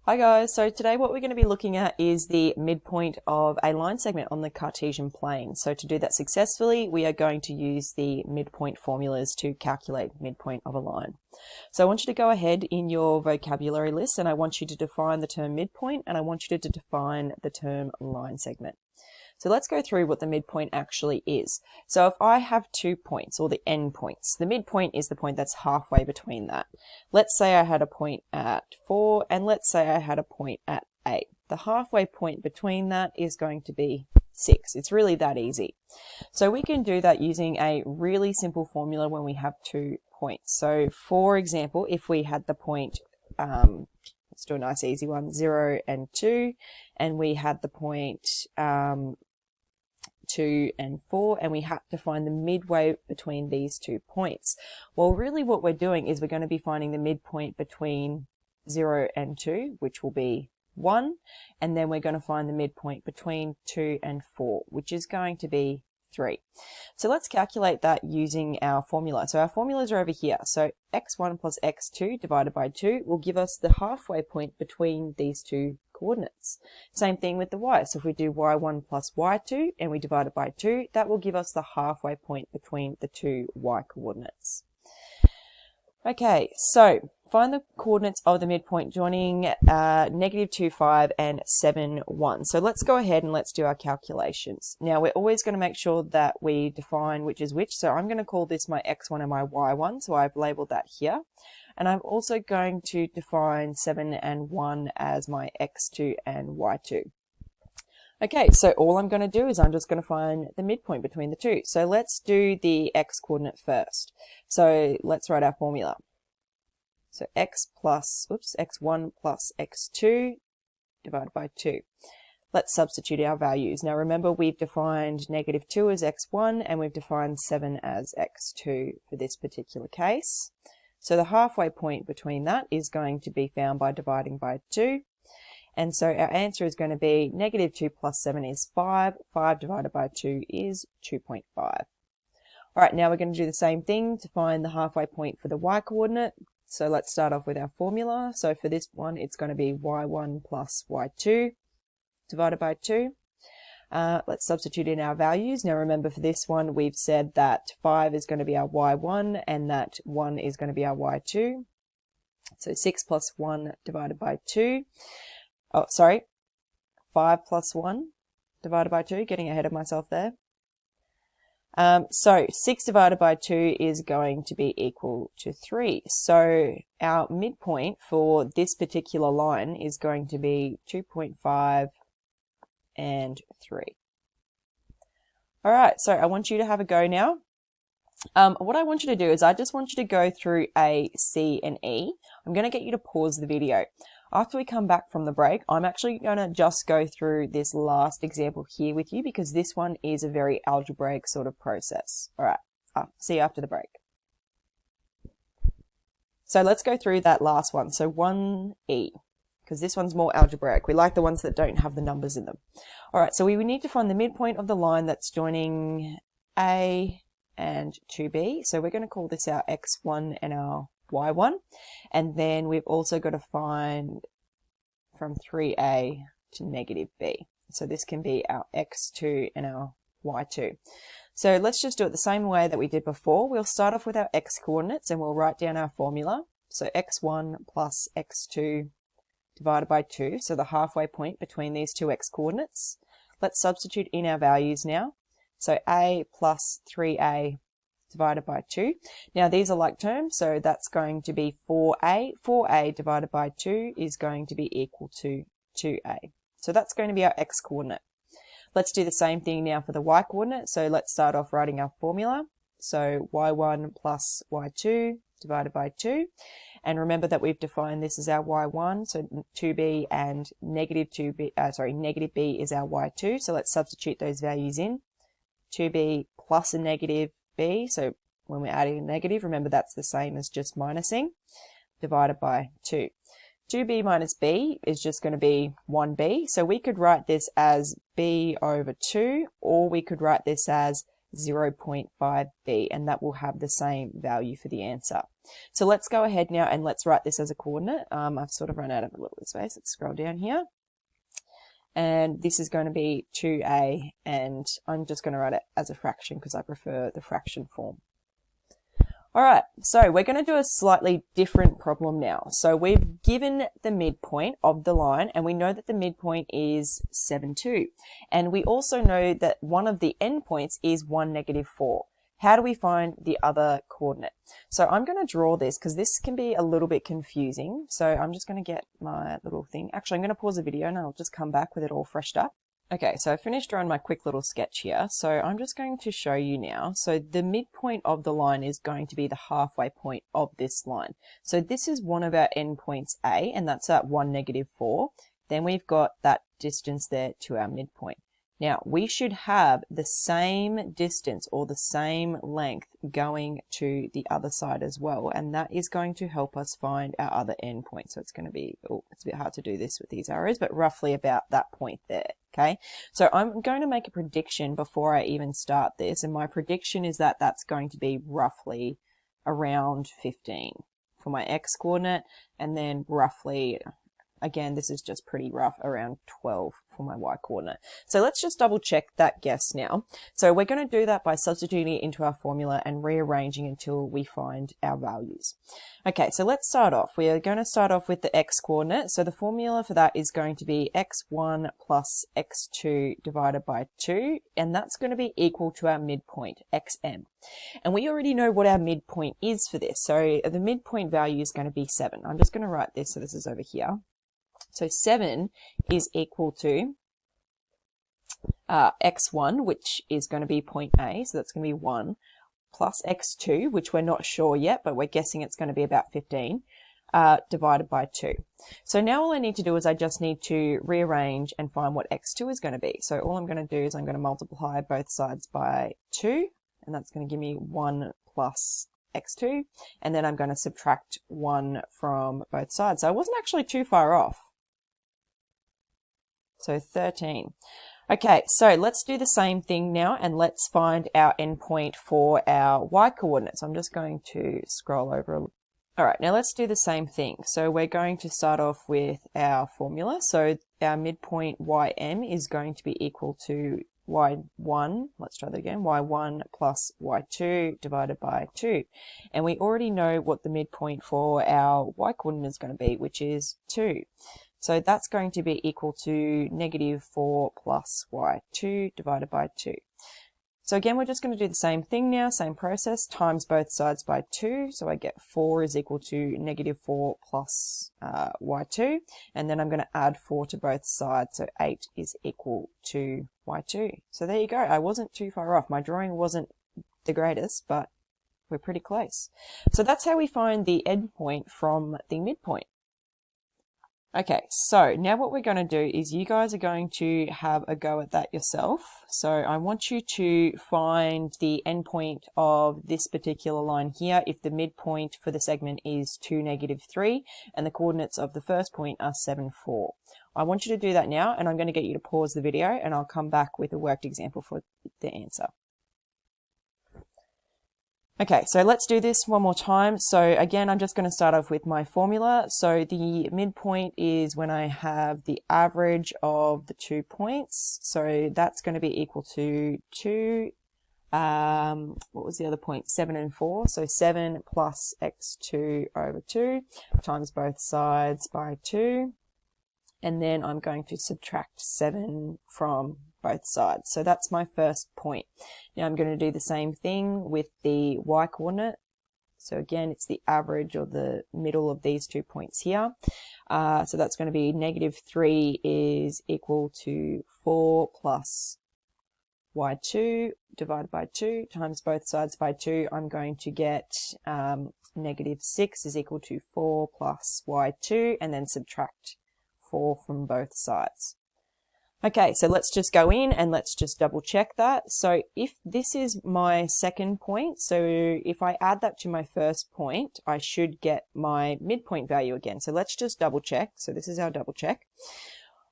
Hi guys, so today what we're going to be looking at is the midpoint of a line segment on the Cartesian plane. So to do that successfully, we are going to use the midpoint formulas to calculate midpoint of a line. So I want you to go ahead in your vocabulary list and I want you to define the term midpoint and I want you to define the term line segment. So let's go through what the midpoint actually is. So if I have 2 points, or the end points, the midpoint is the point that's halfway between that. Let's say I had a point at 4, and let's say I had a point at 8. The halfway point between that is going to be 6. It's really that easy. So we can do that using a really simple formula when we have 2 points. So for example, if we had the point, let's do a nice easy one, 0 and 2, and we had the point 2 and 4, and we have to find the midway between these 2 points. Well, really what we're doing is we're going to be finding the midpoint between 0 and 2, which will be 1, and then we're going to find the midpoint between 2 and 4, which is going to be 3. So let's calculate that using our formula. So our formulas are over here. So x1 plus x2 divided by 2 will give us the halfway point between these 2 coordinates. Same thing with the y. So if we do y1 plus y2 and we divide it by 2, that will give us the halfway point between the 2 y coordinates. Okay, so find the coordinates of the midpoint joining -2, 5 and 7, 1. So let's go ahead and let's do our calculations. Now we're always going to make sure that we define which is which. So I'm going to call this my x1 and my y1. So I've labeled that here. And I'm also going to define 7 and 1 as my x2 and y2. Okay, so all I'm going to do is I'm just going to find the midpoint between the two. So let's do the x coordinate first. So let's write our formula. So x1 plus x2 divided by 2. Let's substitute our values. Now remember, we've defined -2 as x1 and we've defined 7 as x2 for this particular case. So the halfway point between that is going to be found by dividing by 2. And so our answer is going to be -2 plus 7 is 5. 5 divided by 2 is 2.5. All right, now we're going to do the same thing to find the halfway point for the y coordinate. So let's start off with our formula. So for this one, it's going to be y1 plus y2 divided by 2. Let's substitute in our values. Now remember, for this one, we've said that 5 is going to be our y1 and that 1 is going to be our y2. So 6 plus 1 divided by 2. 5 plus 1 divided by 2, getting ahead of myself there. So 6 divided by 2 is going to be equal to 3. So our midpoint for this particular line is going to be 2.5 and 3. All right, so I want you to have a go now. What I want you to do is I just want you to go through A, C, and E. I'm going to get you to pause the video. After we come back from the break, I'm actually going to just go through this last example here with you because this one is a very algebraic sort of process. All right, see you after the break. So let's go through that last one. So 1E, because this one's more algebraic. We like the ones that don't have the numbers in them. All right, so we need to find the midpoint of the line that's joining A and 2B. So we're going to call this our x1 and our y1, and then we've also got to find from 3a to -b. So this can be our x2 and our y2. So let's just do it the same way that we did before. We'll start off with our x coordinates and we'll write down our formula. So x1 plus x2 divided by 2, so the halfway point between these two x coordinates. Let's substitute in our values now. So a plus 3a divided by 2. Now these are like terms, so that's going to be 4a. 4a divided by 2 is going to be equal to 2a. So that's going to be our x coordinate. Let's do the same thing now for the y coordinate. So let's start off writing our formula. So y1 plus y2 divided by 2. And remember that we've defined this as our y1, so 2b, and -b is our y2. So let's substitute those values in. 2b plus a negative b, so when we're adding a negative, remember that's the same as just minusing, divided by 2. 2b minus b is just going to be 1b, so we could write this as b over 2, or we could write this as 0.5b, and that will have the same value for the answer. So let's go ahead now and let's write this as a coordinate. I've sort of run out of a little bit of space. Let's scroll down here. And this is going to be 2a, and I'm just going to write it as a fraction because I prefer the fraction form. All right, so we're going to do a slightly different problem now. So we've given the midpoint of the line, and we know that the midpoint is 7, 2. And we also know that one of the endpoints is 1, -4. How do we find the other coordinate? So I'm going to draw this because this can be a little bit confusing. So I'm just going to get my little thing. Actually, I'm going to pause the video and I'll just come back with it all freshed up. Okay, so I finished drawing my quick little sketch here. So I'm just going to show you now. So the midpoint of the line is going to be the halfway point of this line. So this is one of our endpoints A, and that's at 1, -4. Then we've got that distance there to our midpoint. Now, we should have the same distance or the same length going to the other side as well, and that is going to help us find our other endpoint. So it's going to be, it's a bit hard to do this with these arrows, but roughly about that point there, okay? So I'm going to make a prediction before I even start this, and my prediction is that that's going to be roughly around 15 for my x coordinate, and then roughly, again, this is just pretty rough, around 12 for my y coordinate. So let's just double check that guess now. So we're going to do that by substituting it into our formula and rearranging until we find our values. Okay, so let's start off. We are going to start off with the x coordinate. So the formula for that is going to be x1 plus x2 divided by 2, and that's going to be equal to our midpoint, xm. And we already know what our midpoint is for this. So the midpoint value is going to be 7. I'm just going to write this, so this is over here. So 7 is equal to x1, which is going to be point A, so that's going to be 1, plus x2, which we're not sure yet, but we're guessing it's going to be about 15, divided by 2. So now all I need to do is I just need to rearrange and find what x2 is going to be. So all I'm going to do is I'm going to multiply both sides by 2, and that's going to give me 1 plus x2, and then I'm going to subtract 1 from both sides. So I wasn't actually too far off. So 13. Okay, so let's do the same thing now, and let's find our endpoint for our y coordinates. I'm just going to scroll over a little. All right, now let's do the same thing. So we're going to start off with our formula. So our midpoint ym is going to be equal to y1, let's try that again, y1 plus y2 divided by 2. And we already know what the midpoint for our y coordinate is going to be, which is 2. So that's going to be equal to -4 plus y2 divided by 2. So again, we're just going to do the same thing now, same process, times both sides by 2. So I get 4 is equal to -4 plus y2. And then I'm going to add 4 to both sides. So 8 is equal to y2. So there you go. I wasn't too far off. My drawing wasn't the greatest, but we're pretty close. So that's how we find the endpoint from the midpoint. Okay, so now what we're going to do is you guys are going to have a go at that yourself. So I want you to find the endpoint of this particular line here if the midpoint for the segment is 2, -3, and the coordinates of the first point are 7, 4. I want you to do that now, and I'm going to get you to pause the video, and I'll come back with a worked example for the answer. Okay, so let's do this one more time. So again, I'm just going to start off with my formula. So the midpoint is when I have the average of the 2 points. So that's going to be equal to 2, what was the other point? 7 and 4. So 7 plus x2 over 2 times both sides by 2. And then I'm going to subtract 7 from both sides. So that's my first point. Now I'm going to do the same thing with the y coordinate. So again, it's the average or the middle of these 2 points here. So that's going to be -3 is equal to 4 plus y2 divided by 2 times both sides by 2. I'm going to get -6 is equal to 4 plus y2, and then subtract 4 from both sides. Okay, so let's just go in and let's just double check that. So if this is my second point, so if I add that to my first point, I should get my midpoint value again. So let's just double check. So this is our double check.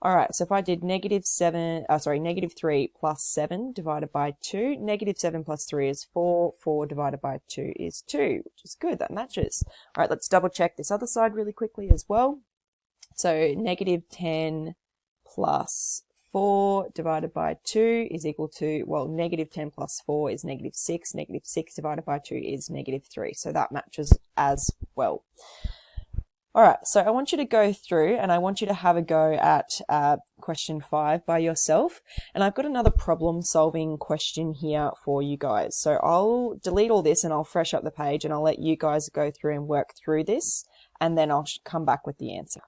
All right, so if I did negative 3 plus 7 divided by 2, negative 7 plus 3 is 4, 4 divided by 2 is 2, which is good, that matches. All right, let's double check this other side really quickly as well. So negative 10 plus 4 divided by 2 is equal to, well, negative 10 plus 4 is negative 6. Negative 6 divided by 2 is negative 3. So that matches as well. All right, so I want you to go through and I want you to have a go at question 5 by yourself. And I've got another problem solving question here for you guys. So I'll delete all this and I'll fresh up the page and I'll let you guys go through and work through this. And then I'll come back with the answer.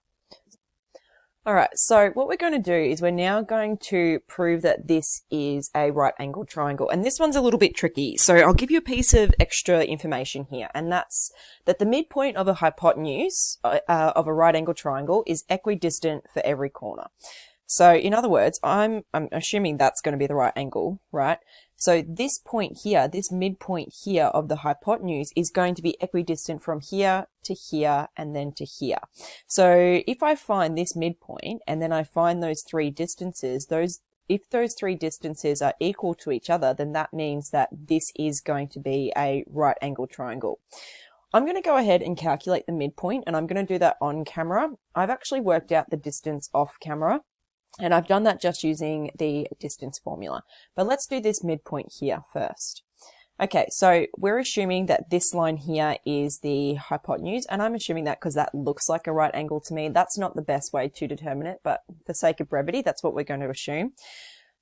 All right, so what we're going to do is we're now going to prove that this is a right angled triangle. And this one's a little bit tricky. So I'll give you a piece of extra information here. And that's that the midpoint of a hypotenuse of a right angled triangle is equidistant for every corner. So in other words, I'm assuming that's going to be the right angle, right? So this point here, this midpoint here of the hypotenuse is going to be equidistant from here to here and then to here. So if I find this midpoint and then I find those three distances, if those three distances are equal to each other, then that means that this is going to be a right angle triangle. I'm going to go ahead and calculate the midpoint, and I'm going to do that on camera. I've actually worked out the distance off camera. And I've done that just using the distance formula. But let's do this midpoint here first. Okay, so we're assuming that this line here is the hypotenuse, and I'm assuming that because that looks like a right angle to me. That's not the best way to determine it, but for sake of brevity, that's what we're going to assume.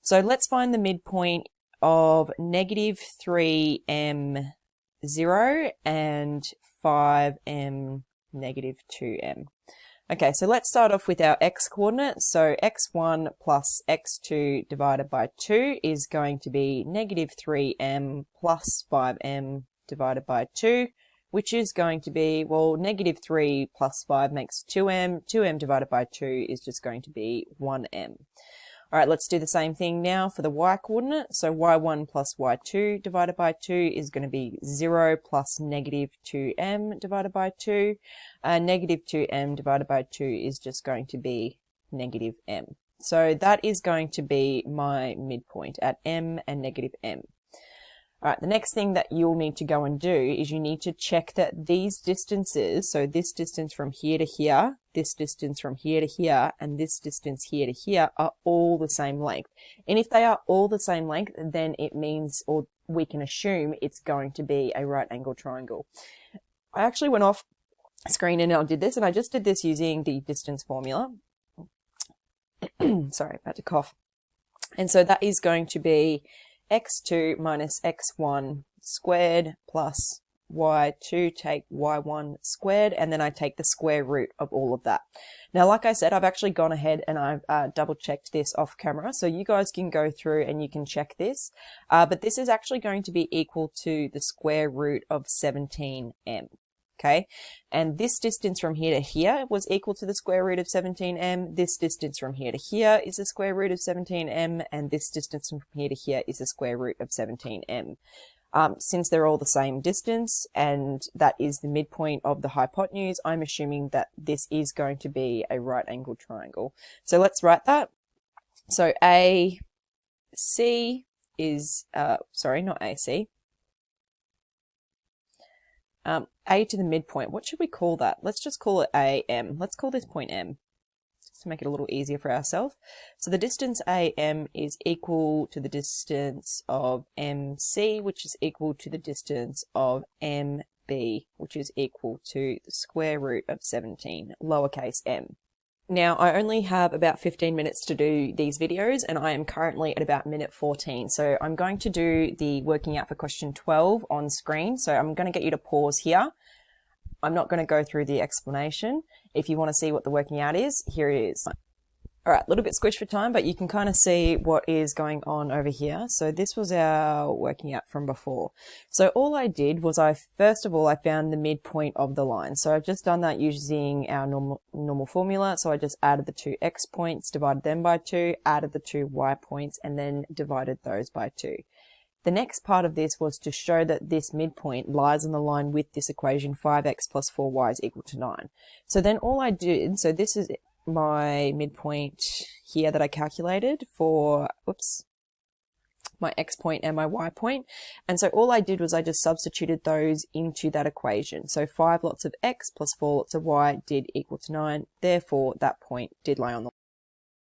So let's find the midpoint of negative 3m 0 and 5m negative 2m. Okay, so let's start off with our x coordinate. So x1 plus x2 divided by 2 is going to be negative 3m plus 5m divided by 2, which is going to be, well, negative 3 plus 5 makes 2m. 2m divided by 2 is just going to be 1m. All right, let's do the same thing now for the y coordinate. So y1 plus y2 divided by 2 is going to be 0 plus negative 2m divided by 2. Negative 2m divided by 2 is just going to be negative m. So that is going to be my midpoint at m and negative m. All right, the next thing that you'll need to go and do is you need to check that these distances, so this distance from here to here, this distance from here to here, and this distance here to here are all the same length. And if they are all the same length, then it means, or we can assume, it's going to be a right angle triangle. I actually went off screen and I did this, and I just did this using the distance formula. Sorry, about to cough. And so that is going to be x2 minus x1 squared plus y2 take y1 squared, and then I take the square root of all of that. Now, like I said, I've actually gone ahead and I've double checked this off camera, so you guys can go through and you can check this. But this is actually going to be equal to the square root of 17m. Okay, and this distance from here to here was equal to the square root of 17m. This distance from here to here is the square root of 17m, and this distance from here to here is the square root of 17m. Since they're all the same distance, and that is the midpoint of the hypotenuse, I'm assuming that this is going to be a right angled triangle. So let's write that. So AC is, sorry, not AC. A to the midpoint. What should we call that? Let's just call it AM. Let's call this point M, just to make it a little easier for ourselves. So the distance AM is equal to the distance of MC, which is equal to the distance of MB, which is equal to the square root of 17, lowercase m. Now, I only have about 15 minutes to do these videos, and I am currently at about minute 14. So I'm going to do the working out for question 12 on screen. So I'm going to get you to pause here. I'm not going to go through the explanation. If you want to see what the working out is, here it is. All right, a little bit squished for time, but you can kind of see what is going on over here. So this was our working out from before. So all I did was first of all, I found the midpoint of the line. So I've just done that using our normal formula. So I just added the two x points, divided them by 2, added the two y points, and then divided those by 2. The next part of this was to show that this midpoint lies on the line with this equation 5x plus 4y is equal to 9. So then all I did, so this is my midpoint here that I calculated for, my x point and my y point. And so all I did was I just substituted those into that equation. So 5 lots of x plus 4 lots of y did equal to 9. Therefore, that point did lie on the